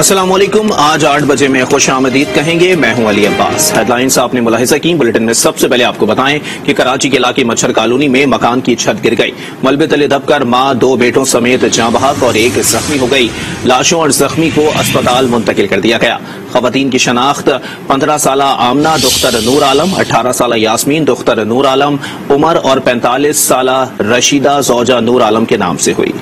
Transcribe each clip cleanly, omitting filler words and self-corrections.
السلام علیکم. آج 8 بجے میں خوش آمدید کہیں گے. میں ہوں علی عباس. ہیڈ لائنز آپ نے ملاحظہ کی. بلیٹن میں سب سے پہلے آپ کو بتائیں کہ کراچی کے علاقے مچھر کالونی میں مکان کی چھت گر گئی. ملبے تلے دب کر ماں 2 بیٹوں سمیت جاں بحق اور 1 زخمی ہو گئی. لاشوں اور زخمی کو اسپتال منتقل کر دیا گیا. خواتین کی شناخت 15 سالہ آمنہ دختر نور عالم، 18 سالہ یاسمین دختر نور عالم عمر اور 45 سالہ رشیدہ زوجہ نور عالم کے نام سے ہوئی.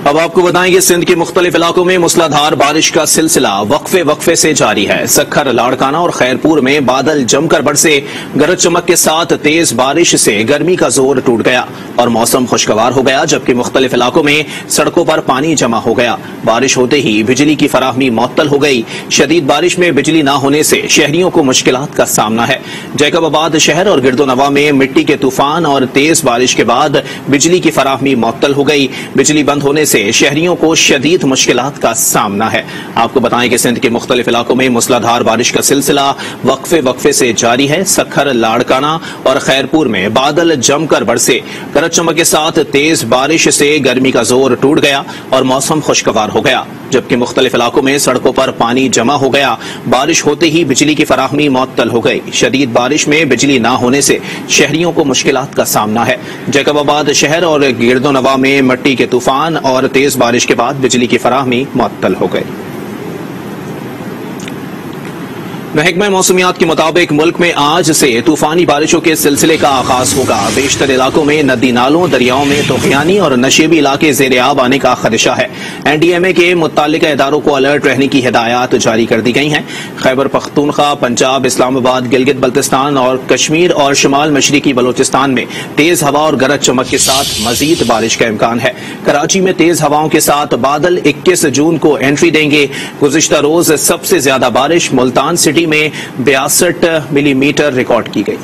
اب آپ کو بتائیں کہ سندھ کے مختلف علاقوں میں موسلا دھار بارش کا سلسلہ وقفے سے جاری ہے. سکھر، لاڑکانہ اور خیرپور میں بادل جم کر برسے. گرج چمک کے ساتھ تیز بارش سے گرمی کا زور ٹوٹ گیا اور موسم خوشگوار ہو گیا، جبکہ مختلف علاقوں میں سڑکوں پر پانی جمع ہو گیا. بارش ہوتے ہی بجلی کی فراہمی معطل ہو گئی. شدید بارش میں بجلی نہ ہونے سے شہریوں کو مشکلات کا سامنا ہے. جیکب آباد شہر اور گرد و نواح میں مٹی کے طوفان اور تیز بارش کے بعد بجلی کی فراہمی معطل ہو گئی. بجلی بند ہونے سے شہریوں کو شدید مشکلات کا سامنا ہے. آپ کو بتائیں کہ سندھ کے مختلف علاقوں میں موسلا دھار بارش کا سلسلہ وقفے سے جاری ہے. سکھر، لاڑکانہ اور خیرپور میں بادل جم کر برسے. گرج چمک کے ساتھ تیز بارش سے گرمی کا زور ٹوٹ گیا اور موسم خوشگوار ہو گیا، جبکہ مختلف علاقوں میں سڑکوں پر پانی جمع ہو گیا. بارش ہوتے ہی بجلی کی فراہمی معطل ہو گئی. شدید بارش میں بجلی نہ ہونے سے شہریوں کو مشکلات کا سامنا ہے. جیکب آباد شہر اور گرد و نواح میں مٹی کے طوفان اور تیز بارش کے بعد بجلی کی فراہمی معطل ہو گئی. محکمہ موسمیات کے مطابق ملک میں آج سے طوفانی بارشوں کے سلسلے کا آغاز ہوگا. بیشتر علاقوں میں ندی نالوں، دریاؤں میں طوفانی اور نشیبی علاقے زیر آب آنے کا خدشہ ہے. این ڈی ایم اے کے متعلقہ اداروں کو الرٹ رہنے کی ہدایات جاری کر دی گئی ہیں. خیبر پختونخوا، پنجاب، اسلام آباد، گلگت بلتستان اور کشمیر اور شمال مشرقی بلوچستان میں تیز ہوا اور گرج چمک کے ساتھ مزید بارش کا امکان ہے. کراچی میں تیز ہواؤں کے ساتھ بادل 21 جون کو انٹری دیں گے. گزشتہ روز سب سے زیادہ بارش ملتان سٹی میں 62 ملی میٹر ریکارڈ کی گئی.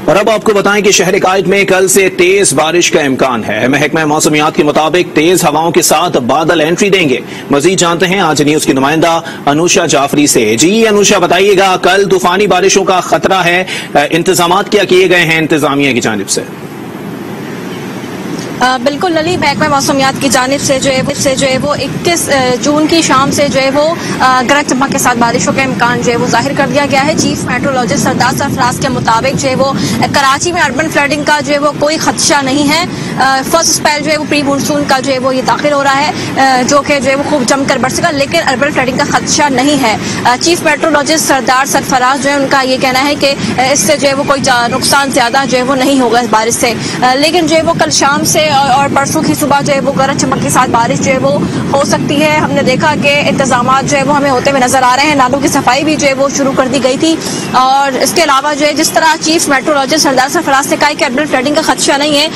اور اب آپ کو بتائیں کہ شہر قائد میں کل سے تیز بارش کا امکان ہے. محکمہ موسمیات کے مطابق تیز ہواؤں کے ساتھ بادل انٹری دیں گے. مزید جانتے ہیں آج نیوز کی نمائندہ انوشا جعفری سے. جی انوشا، بتائیے گا کل طوفانی بارشوں کا خطرہ ہے، انتظامات کیا کیے گئے ہیں انتظامیہ کی جانب سے؟ بالکل علی، محکمہ موسمیات کی جانب سے جو ہے وہ 21 جون کی شام سے جو ہے وہ گرج چمک کے ساتھ بارشوں کا امکان جو ہے وہ ظاہر کر دیا گیا ہے. چیف میٹرولوجسٹ سردار سرفراز کے مطابق جو ہے وہ کراچی میں اربن فلڈنگ کا جو ہے وہ کوئی خدشہ نہیں ہے. فرسٹ اسپیل جو ہے وہ پری مونسون کا جو ہے وہ یہ داخل ہو رہا ہے، جو کہ جو ہے وہ خوب جم کر برسے گا، لیکن اربن فلڈنگ کا خدشہ نہیں ہے. چیف میٹرولوجسٹ سردار سرفراز جو ہے ان کا یہ کہنا ہے کہ اس سے جو ہے وہ کوئی نقصان زیادہ جو ہے وہ نہیں ہوگا اس بارش سے. لیکن جو ہے وہ کل شام سے اور پرسوں کی صبح جو ہے وہ گرج چمک کے ساتھ بارش جو ہے وہ ہو سکتی ہے. ہم نے دیکھا کہ انتظامات جو ہے وہ ہمیں ہوتے ہوئے نظر آ رہے ہیں. نالوں کی صفائی بھی جو ہے وہ شروع کر دی گئی تھی. اور اس کے علاوہ جو ہے جس طرح چیف میٹرولوجسٹ سردار سرفراز نے کہا کہ اربن فلڈنگ کا خدشہ نہیں ہے،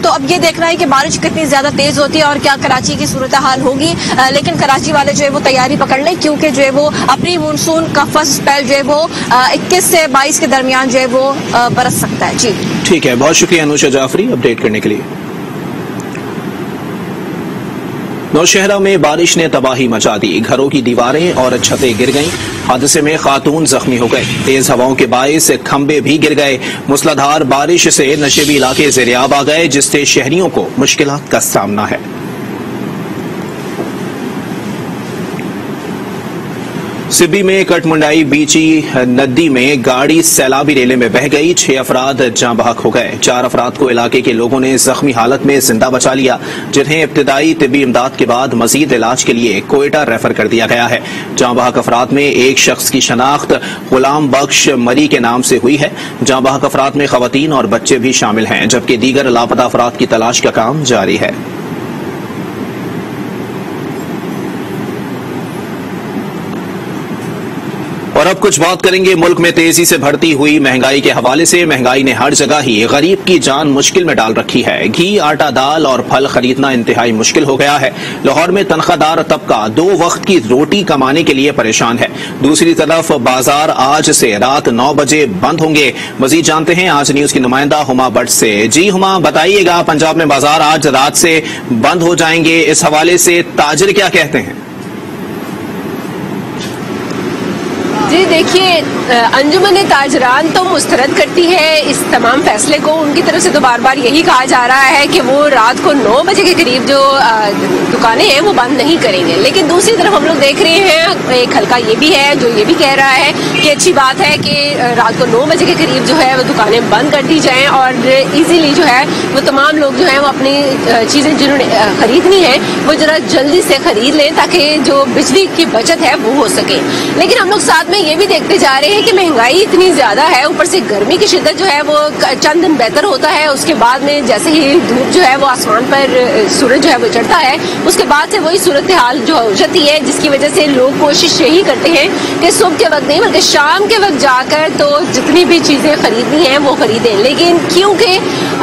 تو اب یہ دیکھنا ہے کہ بارش کتنی زیادہ تیز ہوتی ہے اور کیا کراچی کی صورتحال ہوگی. لیکن کراچی والے جو ہے وہ تیاری پکڑ لیں، کیونکہ جو ہے وہ اپنی مونسون کا فرسٹ اسپیل جو ہے وہ 21 سے 22 کے درمیان جو ہے وہ برس سکتا ہے. جی ٹھیک ہے، بہت شکریہ انوشا جعفری اپڈیٹ کرنے کے لیے. نوشہرہ میں بارش نے تباہی مچا دی. گھروں کی دیواریں اور چھتیں گر گئیں. حادثے میں خاتون زخمی ہو گئے. تیز ہواؤں کے باعث کھمبے بھی گر گئے. موسلا دھار بارش سے نشیبی علاقے زیر آب آ گئے، جس سے شہریوں کو مشکلات کا سامنا ہے. سبی میں کٹ منڈائی بیچی ندی میں گاڑی سیلابی ریلے میں بہہ گئی. 6 افراد جاں بحق ہو گئے. 4 افراد کو علاقے کے لوگوں نے زخمی حالت میں زندہ بچا لیا، جنہیں ابتدائی طبی امداد کے بعد مزید علاج کے لیے کوئٹہ ریفر کر دیا گیا ہے. جاں بحق افراد میں ایک شخص کی شناخت غلام بخش مری کے نام سے ہوئی ہے. جاں بحق افراد میں خواتین اور بچے بھی شامل ہیں، جبکہ دیگر لاپتہ افراد کی تلاش کا کام جاری ہے. اور اب کچھ بات کریں گے ملک میں تیزی سے بڑھتی ہوئی مہنگائی کے حوالے سے. مہنگائی نے ہر جگہ ہی غریب کی جان مشکل میں ڈال رکھی ہے. گھی، آٹا، دال اور پھل خریدنا انتہائی مشکل ہو گیا ہے. لاہور میں تنخواہ دار طبقہ 2 وقت کی روٹی کمانے کے لیے پریشان ہے. دوسری طرف بازار آج سے رات 9 بجے بند ہوں گے. مزید جانتے ہیں آج نیوز کی نمائندہ ہما بٹ سے. جی ہما، بتائیے گا پنجاب میں بازار آج رات سے بند ہو جائیں گے، اس حوالے سے تاجر کیا کہتے ہیں؟ جی دیکھیے، انجمن تاجران تو مسترد کرتی ہے اس تمام فیصلے کو. ان کی طرف سے تو بار بار یہی کہا جا رہا ہے کہ وہ رات کو 9 بجے کے قریب جو دکانیں ہیں وہ بند نہیں کریں گے. لیکن دوسری طرف ہم لوگ دیکھ رہے ہیں ایک حلقہ یہ بھی ہے جو یہ بھی کہہ رہا ہے کہ اچھی بات ہے کہ رات کو 9 بجے کے قریب جو ہے وہ دکانیں بند کر دی جائیں اور ایزیلی جو ہے وہ تمام لوگ جو ہیں وہ اپنی چیزیں جنہوں نے خریدنی ہے وہ ذرا جلدی سے خرید لیں تاکہ جو بجلی کی بچت ہے وہ ہو سکے. لیکن ہم لوگ ساتھ میں یہ بھی دیکھتے جا رہے ہیں کہ مہنگائی اتنی زیادہ ہے، اوپر سے گرمی کی شدت جو ہے وہ چند دن بہتر ہوتا ہے، اس کے بعد میں جیسے ہی دھوپ جو ہے وہ آسمان پر سورج جو ہے وہ چڑھتا ہے اس کے بعد سے وہی صورتحال جو ہو جاتی ہے، جس کی وجہ سے لوگ کوشش یہی کرتے ہیں کہ صبح کے وقت نہیں بلکہ شام کے وقت جا کر تو جتنی بھی چیزیں خریدنی ہیں وہ خریدیں. لیکن کیونکہ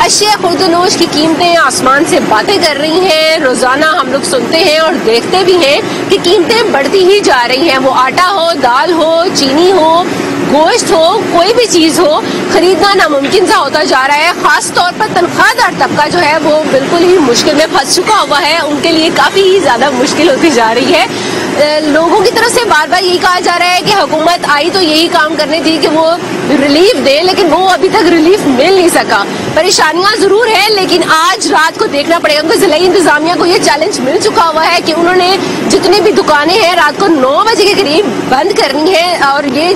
اشیاء خرد و نوش کی قیمتیں آسمان سے باتیں کر رہی ہیں، روزانہ ہم لوگ سنتے ہیں اور دیکھتے بھی ہیں کہ قیمتیں بڑھتی ہی جا رہی ہیں. وہ آٹا ہو، دال ہو، چینی ہو، گوشت ہو، کوئی بھی چیز ہو، خریدنا ناممکن سا ہوتا جا رہا ہے. خاص طور پر تنخواہ دار طبقہ جو ہے وہ بالکل ہی مشکل میں پھنس چکا ہوا ہے، ان کے لیے کافی زیادہ مشکل ہوتی جا رہی ہے. لوگوں کی طرف سے بار بار یہی کہا جا رہا ہے کہ حکومت آئی تو یہی کام کرنی تھی کہ وہ ریلیف دے، لیکن وہ ابھی تک ریلیف مل نہیں سکا. پریشانیاں ضرور ہیں لیکن آج رات کو دیکھنا پڑے گا کیونکہ ضلعی انتظامیہ کو یہ چیلنج مل چکا ہوا ہے کہ انہوں نے جتنی بھی دکانیں ہیں رات کو 9 بجے کے قریب بند کرنی ہے اور یہ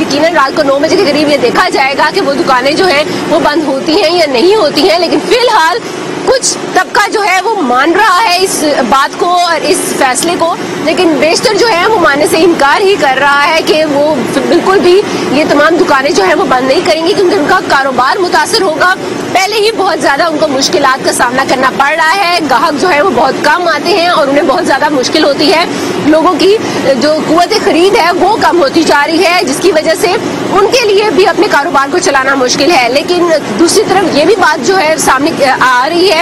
یقیناً رات کو 9 بجے کے قریب یہ دیکھا جائے گا کہ وہ دکانیں جو ہیں وہ بند ہوتی ہیں یا نہیں ہوتی ہیں. لیکن فی الحال کچھ طبقہ جو ہے وہ مان رہا ہے اس بات کو اور اس فیصلے کو، لیکن بیشتر جو ہے وہ ماننے سے انکار ہی کر رہا ہے کہ وہ بالکل بھی یہ تمام دکانیں جو ہیں وہ بند نہیں کریں گی کیونکہ ان کا کاروبار متاثر ہوگا. پہلے ہی بہت زیادہ ان کو مشکلات کا سامنا کرنا پڑ رہا ہے، گاہک جو ہے وہ بہت کم آتے ہیں اور انہیں بہت زیادہ مشکل ہوتی ہے. لوگوں کی جو قوت خرید ہے وہ کم ہوتی جا رہی ہے جس کی وجہ سے ان کے لیے بھی اپنے کاروبار کو چلانا مشکل ہے. لیکن دوسری طرف یہ بھی بات جو ہے سامنے آ رہی ہے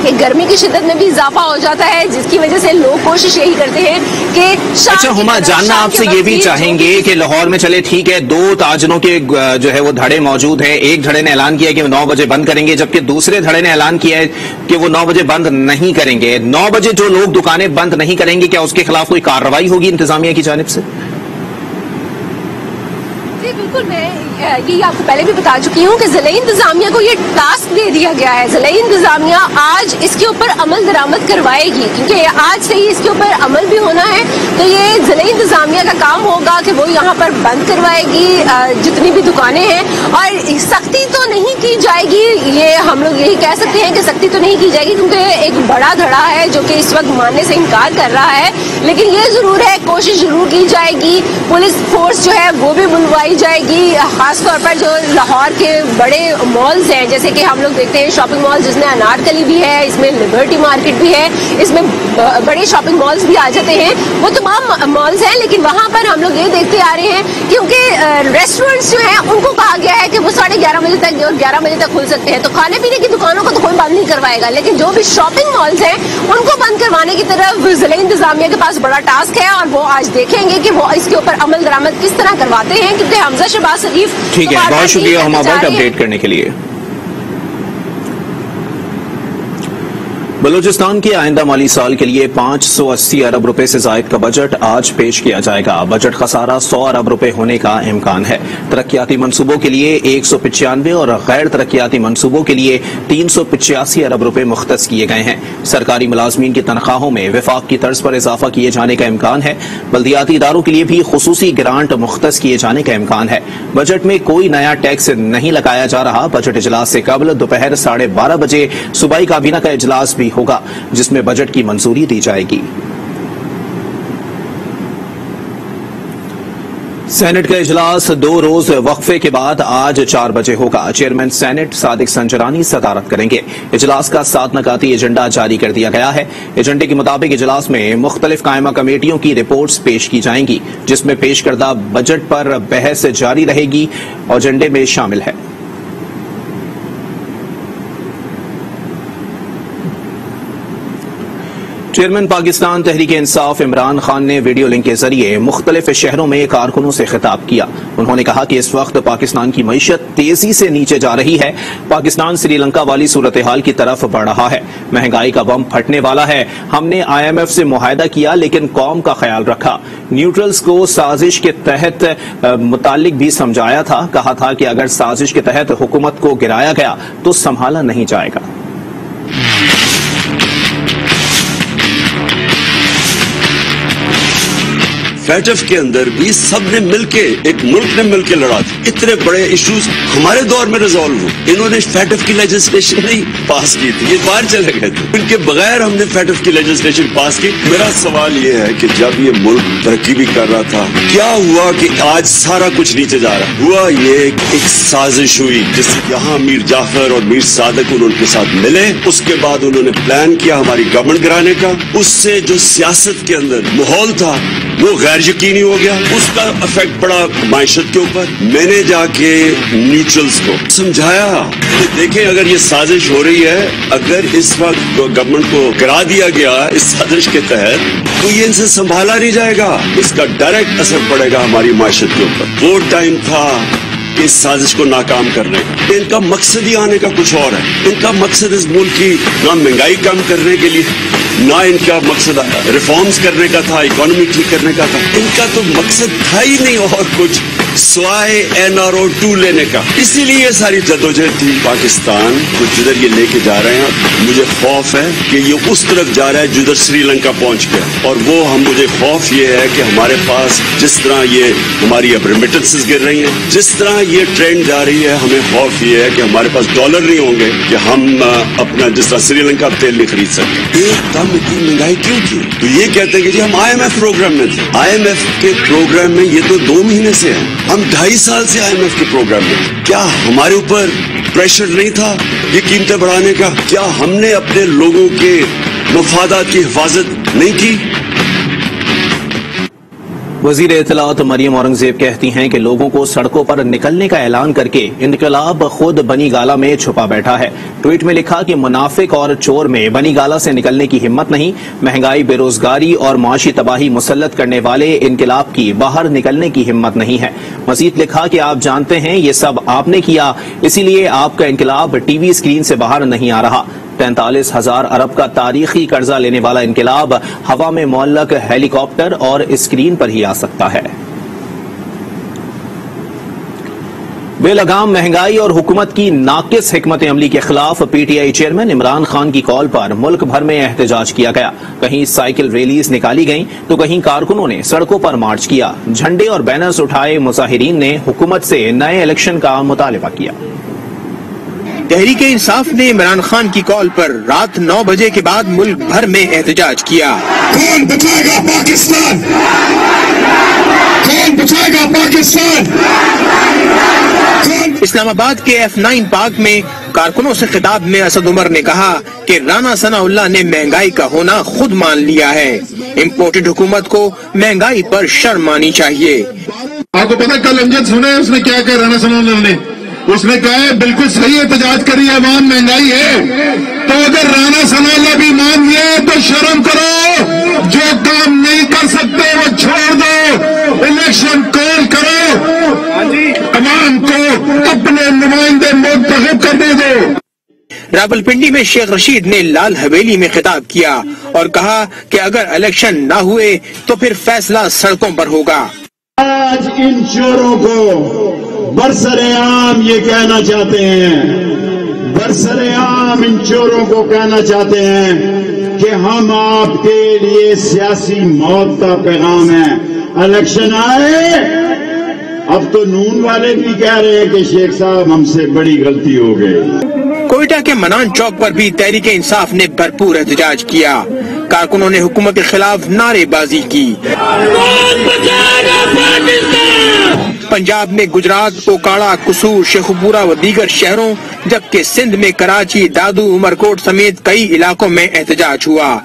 کہ گرمی کی شدت میں بھی اضافہ ہو جاتا ہے جس کی وجہ سے لوگ کوشش یہی کرتے ہیں کہ اچھا ہما جاننا آپ سے یہ بھی چاہیں گے کہ لاہور میں چلے ٹھیک ہے 2 تاجروں کے جو ہے وہ دھڑے موجود ہیں، ایک دھڑے نے اعلان کیا کہ وہ 9 بجے بند کریں گے جبکہ دوسرے دھڑے نے اعلان کیا ہے کہ وہ 9 بجے بند نہیں کریں گے. 9 بجے جو لوگ دکانیں بند نہیں کریں گے کیا اس کے خلاف کوئی کارروائی ہوگی انتظامیہ کی جانب سے؟ جی بالکل، میں یہ آپ کو پہلے بھی بتا چکی ہوں کہ ضلعی انتظامیہ کو یہ ٹاسک دے دیا گیا ہے. ضلعی انتظامیہ آج اس کے اوپر عمل درآمد کروائے گی کیونکہ آج سے ہی اس کے اوپر عمل بھی ہونا ہے. تو یہ ضلعی انتظامیہ کا کام ہوگا کہ وہ یہاں پر بند کروائے گی جتنی بھی دکانیں ہیں اور سختی تو نہیں کی جائے گی. یہ ہم لوگ یہی کہہ سکتے ہیں کہ سختی تو نہیں کی جائے گی کیونکہ ایک بڑا دھڑا ہے جو کہ اس وقت ماننے سے انکار کر رہا ہے. لیکن یہ ضرور ہے کوشش ضرور کی جائے گی، پولیس فورس جو ہے وہ بھی بلوائی جائے گی. خاص طور پر جو لاہور کے بڑے مالز ہیں جیسے کہ ہم لوگ دیکھتے ہیں شاپنگ مال جس میں انارکلی بھی ہے، اس میں لبرٹی مارکیٹ بھی ہے، اس میں بڑے شاپنگ مالز بھی آ جاتے ہیں، وہ تمام مالز ہیں. لیکن وہاں پر ہم لوگ یہ دیکھتے آ رہے ہیں کیونکہ ریسٹورینٹس جو ہیں ان کو کہا گیا ہے کہ وہ 11:30 بجے تک اور 11 بجے تک کھل سکتے ہیں، تو کھانے پینے کی دکانوں کو تو کوئی بند نہیں کروائے گا. لیکن جو بھی شاپنگ مالز ہیں ان کو بند کروانے کی طرف ضلعی انتظامیہ کے پاس بڑا ٹاسک ہے اور وہ آج دیکھیں گے کہ وہ اس کے اوپر عمل درآمد کس طرح کرواتے ہیں کیونکہ حمزہ شہباز شریف. ٹھیک ہے، بہت شکریہ ہم آپ اپڈیٹ کرنے کے لیے. بلوچستان کے آئندہ مالی سال کے لیے 580 ارب روپے سے زائد کا بجٹ آج پیش کیا جائے گا. بجٹ خسارہ 100 ارب روپے ہونے کا امکان ہے. ترقیاتی منصوبوں کے لیے 195 اور غیر ترقیاتی منصوبوں کے لیے 385 ارب روپے مختص کیے گئے ہیں. سرکاری ملازمین کی تنخواہوں میں وفاق کی طرز پر اضافہ کیے جانے کا امکان ہے. بلدیاتی اداروں کے لیے بھی خصوصی گرانٹ مختص کیے جانے کا امکان ہے. بجٹ میں کوئی نیا ٹیکس نہیں لگایا جا رہا. بجٹ اجلاس سے قبل دوپہر 12:30 بجے صوبائی کابینہ کا اجلاس بھی ہوگا جس میں بجٹ کی منظوری دی جائے گی. سینٹ کا اجلاس 2 روز وقفے کے بعد آج 4 بجے ہوگا. چیئرمین سینٹ صادق سنجرانی صدارت کریں گے. اجلاس کا 7 نکاتی ایجنڈا جاری کر دیا گیا ہے. ایجنڈے کے مطابق اجلاس میں مختلف قائمہ کمیٹیوں کی رپورٹس پیش کی جائیں گی جس میں پیش کردہ بجٹ پر بحث جاری رہے گی. ایجنڈے میں شامل ہے چیئرمین پاکستان تحریک انصاف عمران خان نے ویڈیو لنک کے ذریعے مختلف شہروں میں کارکنوں سے خطاب کیا. انہوں نے کہا کہ اس وقت پاکستان کی معیشت تیزی سے نیچے جا رہی ہے. پاکستان سری لنکا والی صورتحال کی طرف بڑھ رہا ہے. مہنگائی کا بم پھٹنے والا ہے. ہم نے IMF سے معاہدہ کیا لیکن قوم کا خیال رکھا. نیوٹرلز کو سازش کے تحت متعلق بھی سمجھایا تھا. کہا تھا کہ اگر سازش کے تحت حکومت کو گرایا گیا تو سنبھالا نہیں جائے گا. فیٹف کے اندر بھی سب نے مل کے، ایک ملک نے مل کے لڑا تھا. اتنے بڑے ایشوز ہمارے دور میں ریزالو ہوئے. انہوں نے فیٹف کی لیجسلیشن نہیں پاس کی تھی، یہ باہر چلے گئے تھے. ان کے بغیر ہم نے فیٹف کی لیجسلیشن پاس کی. میرا سوال یہ ہے کہ جب یہ ملک ترقی بھی کر رہا تھا، کیا ہوا کہ آج سارا کچھ نیچے جا رہا ہے؟ ہوا یہ ایک سازش ہوئی جس سے یہاں میر جعفر اور میر صادق ان کے ساتھ ملے. اس کے بعد انہوں نے پلان کیا ہماری گورنمنٹ گرانے کا. اس سے جو سیاست کے اندر ماحول تھا وہ غیر یقینی ہو گیا. اس کا افیکٹ پڑا معیشت کے اوپر. میں نے جا کے نیوٹرلز کو سمجھایا کہ دیکھیں اگر یہ سازش ہو رہی ہے، اگر اس وقت گورنمنٹ کو گرا دیا گیا اس سازش کے تحت تو یہ ان سے سنبھالا نہیں جائے گا. اس کا ڈائریکٹ اثر پڑے گا ہماری معیشت کے اوپر. وہ ٹائم تھا اس سازش کو ناکام کرنے کا. ان کا مقصد ہی آنے کا کچھ اور ہے. ان کا مقصد اس ملک کی نہ مہنگائی کم کرنے کے لیے، نہ ان کا مقصد ریفارمز کرنے کا تھا، اکانومی ٹھیک کرنے کا تھا. ان کا تو مقصد تھا ہی نہیں اور کچھ سوائے NRO 2 لینے کا. اسی لیے یہ ساری جدوجہد تھی. پاکستان کو جدھر یہ لے کے جا رہے ہیں، مجھے خوف ہے کہ یہ اس طرف جا رہا ہے جدھر سری لنکا پہنچ گیا. اور وہ مجھے خوف یہ ہے کہ ہمارے پاس جس طرح یہ ہماری اب ریمیٹنسز گر رہی ہیں، جس طرح یہ ٹرینڈ جا رہی ہے، ہمیں خوف یہ ہے کہ ہمارے پاس ڈالر نہیں ہوں گے کہ ہم اپنا جس طرح سری لنکا تیل نہیں خرید سکتے. ایک دم اتنی مہنگائی کیوں تھی؟ تو یہ کہتے ہیں کہ جی ہم IMF پروگرام میں تھے. IMF کے پروگرام میں یہ تو 2 مہینے سے ہیں. ہم 2.5 سال سے IMF کے پروگرام میں. کیا ہمارے اوپر پریشر نہیں تھا یہ قیمتیں بڑھانے کا؟ کیا ہم نے اپنے لوگوں کے مفادات کی حفاظت نہیں کی؟ وزیر اطلاعات مریم اورنگزیب کہتی ہیں کہ لوگوں کو سڑکوں پر نکلنے کا اعلان کر کے انقلاب خود بنی گالہ میں چھپا بیٹھا ہے. ٹویٹ میں لکھا کہ منافق اور چور میں بنی گالہ سے نکلنے کی ہمت نہیں. مہنگائی، بے روزگاری اور معاشی تباہی مسلط کرنے والے انقلاب کی باہر نکلنے کی ہمت نہیں ہے. مزید لکھا کہ آپ جانتے ہیں یہ سب آپ نے کیا، اسی لیے آپ کا انقلاب ٹی وی اسکرین سے باہر نہیں آ رہا. 43,000 ارب کا تاریخی قرضہ لینے والا انقلاب ہوا میں معلق ہیلی کاپٹر اور اسکرین پر ہی آ سکتا ہے. بے لگام مہنگائی اور حکومت کی ناقص حکمت عملی کے خلاف PTI چیئرمین عمران خان کی کال پر ملک بھر میں احتجاج کیا گیا. کہیں سائیکل ریلیز نکالی گئیں تو کہیں کارکنوں نے سڑکوں پر مارچ کیا. جھنڈے اور بینرز اٹھائے مظاہرین نے حکومت سے نئے الیکشن کا مطالبہ کیا. تحریک انصاف نے عمران خان کی کال پر رات 9 بجے کے بعد ملک بھر میں احتجاج کیا. کون بچائے گا پاکستان؟ کون بچائے گا پاکستان؟ اسلام آباد کے F9 پارک میں کارکنوں سے خطاب میں اسد عمر نے کہا کہ رانا ثناء اللہ نے مہنگائی کا ہونا خود مان لیا ہے. امپورٹڈ حکومت کو مہنگائی پر شرم آنی چاہیے. آپ کو پتا کل امجد سنے اس نے کیا کہا رانا ثناء اللہ نے؟ اس نے کہا ہے بالکل صحیح احتجاج کری عوام مہنگائی ہے، تو اگر رانا ثناء اللہ بھی مان لیے تو شرم کرو. جو کام نہیں کر سکتے وہ چھوڑ دو. الیکشن کال کرو، عوام کو اپنے نمائندے منتخب کرنے دو. راولپنڈی میں شیخ رشید نے لال حویلی میں خطاب کیا اور کہا کہ اگر الیکشن نہ ہوئے تو پھر فیصلہ سڑکوں پر ہوگا. آج ان چوروں کو برسر-عام یہ کہنا چاہتے ہیں، برسر-عام ان چوروں کو کہنا چاہتے ہیں کہ ہم آپ کے لیے سیاسی موت کا پیغام ہے. الیکشن آئے، اب تو نون والے بھی کہہ رہے ہیں کہ شیخ صاحب ہم سے بڑی غلطی ہو گئی. کوئٹہ کے منان چوک پر بھی تحریک انصاف نے بھرپور احتجاج کیا. کارکنوں نے حکومت کے خلاف نعرے بازی کی. پنجاب میں گجرات، اوکاڑا، قصور، شیخوپورہ و دیگر شہروں جبکہ سندھ میں کراچی، دادو، عمرکوٹ سمیت کئی علاقوں میں احتجاج ہوا.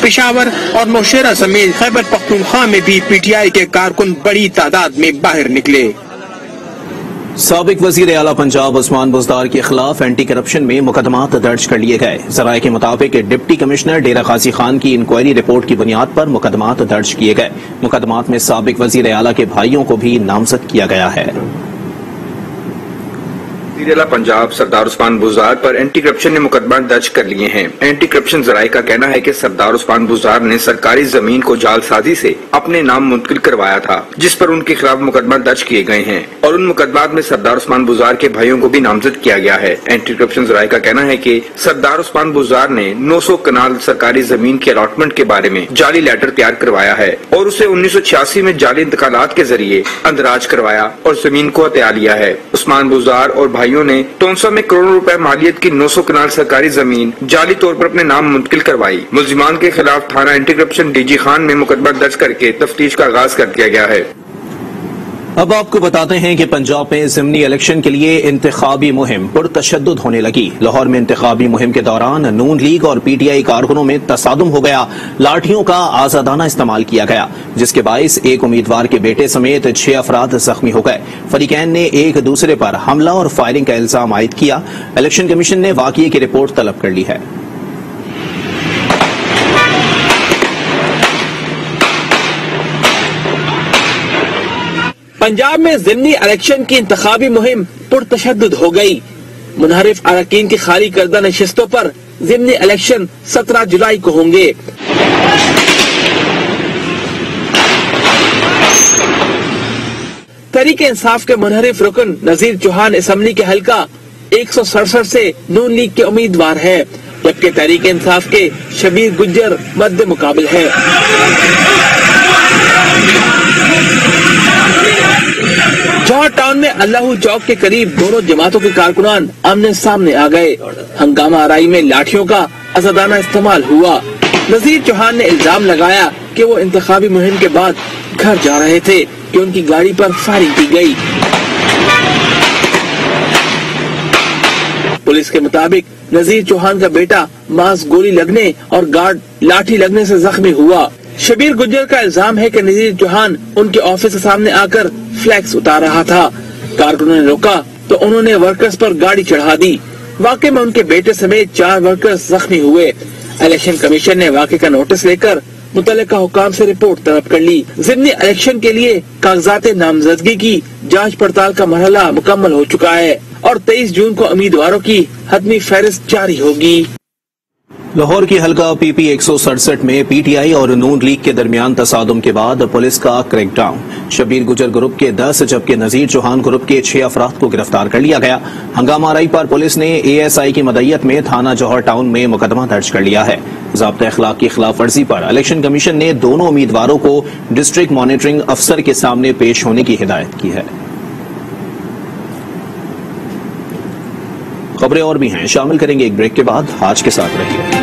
پشاور اور نوشیرہ سمیت خیبر پختونخوا میں بھی PTI کے کارکن بڑی تعداد میں باہر نکلے. سابق وزیر اعلیٰ پنجاب عثمان بزدار کے خلاف اینٹی کرپشن میں مقدمات درج کر لیے گئے۔ ذرائع کے مطابق ڈپٹی کمشنر ڈیرہ غازی خان کی انکوائری رپورٹ کی بنیاد پر مقدمات درج کیے گئے۔ مقدمات میں سابق وزیر اعلیٰ کے بھائیوں کو بھی نامزد کیا گیا ہے۔ وزیر اعلیٰ پنجاب سردار عثمان بزدار پر اینٹی کرپشن نے مقدمات درج کر لیے ہیں۔ اینٹی کرپشن ذرائع کا کہنا ہے کہ سردار عثمان بزدار نے سرکاری زمین کو جعل سازی سے اپنے نام منتقل کروایا تھا، جس پر ان کے خلاف مقدمات درج کیے گئے ہیں اور ان مقدمات میں سردار عثمان بزدار کے بھائیوں کو بھی نامزد کیا گیا ہے۔ اینٹی کرپشن ذرائع کا کہنا ہے کہ سردار عثمان بزدار نے 900 کنال سرکاری زمین کے الاٹمنٹ کے بارے میں جعلی لیٹر تیار کروایا ہے اور اسے 1986 میں جعلی انتقالات کے ذریعے اندراج کروایا اور زمین کو ہتھیا لیا ہے۔ عثمان بزدار اور بھائیوں نے تونسا میں کروڑوں روپے مالیت کی 900 کنال سرکاری زمین جعلی طور پر اپنے نام منتقل کروائی۔ ملزمان کے خلاف تھانہ anti corruption D G Khan میں مقدمہ درج کر کے تفتیش کا آغاز کر دیا گیا ہے۔ اب آپ کو بتاتے ہیں کہ پنجاب میں ضمنی الیکشن کے لیے انتخابی مہم پرتشدد ہونے لگی۔ لاہور میں انتخابی مہم کے دوران نون لیگ اور پی ٹی آئی کارکنوں میں تصادم ہو گیا، لاٹھیوں کا آزادانہ استعمال کیا گیا، جس کے باعث ایک امیدوار کے بیٹے سمیت 6 افراد زخمی ہو گئے۔ فریقین نے ایک دوسرے پر حملہ اور فائرنگ کا الزام عائد کیا۔ الیکشن کمیشن نے واقعے کی رپورٹ طلب کر لی ہے۔ پنجاب میں ضمنی الیکشن کی انتخابی مہم پرتشدد ہو گئی۔ منحرف اراکین کی خالی کردہ نشستوں پر ضمنی الیکشن 17 جولائی کو ہوں گے۔ تحریک انصاف کے منحرف رکن نذیر چوہان اسمبلی کے حلقہ 167 سے نون لیگ کے امیدوار ہے، جبکہ تحریک انصاف کے شبیر گجر مد مقابل ہے۔ جوہر ٹاؤن میں اللہ چوک کے قریب دونوں جماعتوں کے کارکنان آمنے سامنے آ گئے۔ ہنگامہ آرائی میں لاٹھیوں کا آزادانہ استعمال ہوا۔ نذیر چوہان نے الزام لگایا کہ وہ انتخابی مہم کے بعد گھر جا رہے تھے کہ ان کی گاڑی پر فائرنگ کی گئی۔ پولیس کے مطابق نذیر چوہان کا بیٹا ماس گولی لگنے اور گارڈ لاٹھی لگنے سے زخمی ہوا۔ شبیر گجر کا الزام ہے کہ نذیر چوہان ان کے آفس کے سامنے آ کر فلیکس اتار رہا تھا۔ کارکنوں نے روکا تو انہوں نے ورکرز پر گاڑی چڑھا دی۔ واقعے میں ان کے بیٹے سمیت 4 ورکرز زخمی ہوئے۔ الیکشن کمیشن نے واقعے کا نوٹس لے کر متعلقہ حکام سے رپورٹ طلب کر لی۔ ضمنی الیکشن کے لیے کاغذات نامزدگی کی جانچ پڑتال کا مرحلہ مکمل ہو چکا ہے اور 23 جون کو امیدواروں کی حتمی فہرست جاری ہوگی۔ لاہور کی حلقہ پی پی 167 میں پی ٹی آئی اور نون لیگ کے درمیان تصادم کے بعد پولیس کا کریک ڈاؤن۔ شبیر گجر گروپ کے 10 جبکہ نذیر چوہان گروپ کے 6 افراد کو گرفتار کر لیا گیا۔ ہنگامہ آرائی پر پولیس نے اے ایس آئی کی مدعیت میں تھانہ جوہر ٹاؤن میں مقدمہ درج کر لیا ہے۔ ضابطۂ اخلاق کی خلاف ورزی پر الیکشن کمیشن نے دونوں امیدواروں کو ڈسٹرکٹ مانیٹرنگ افسر کے سامنے پیش ہونے کی ہدایت کی ہے۔ خبریں اور بھی ہیں، شامل کریں گے ایک بریک کے بعد۔ آج کے ساتھ رہیے۔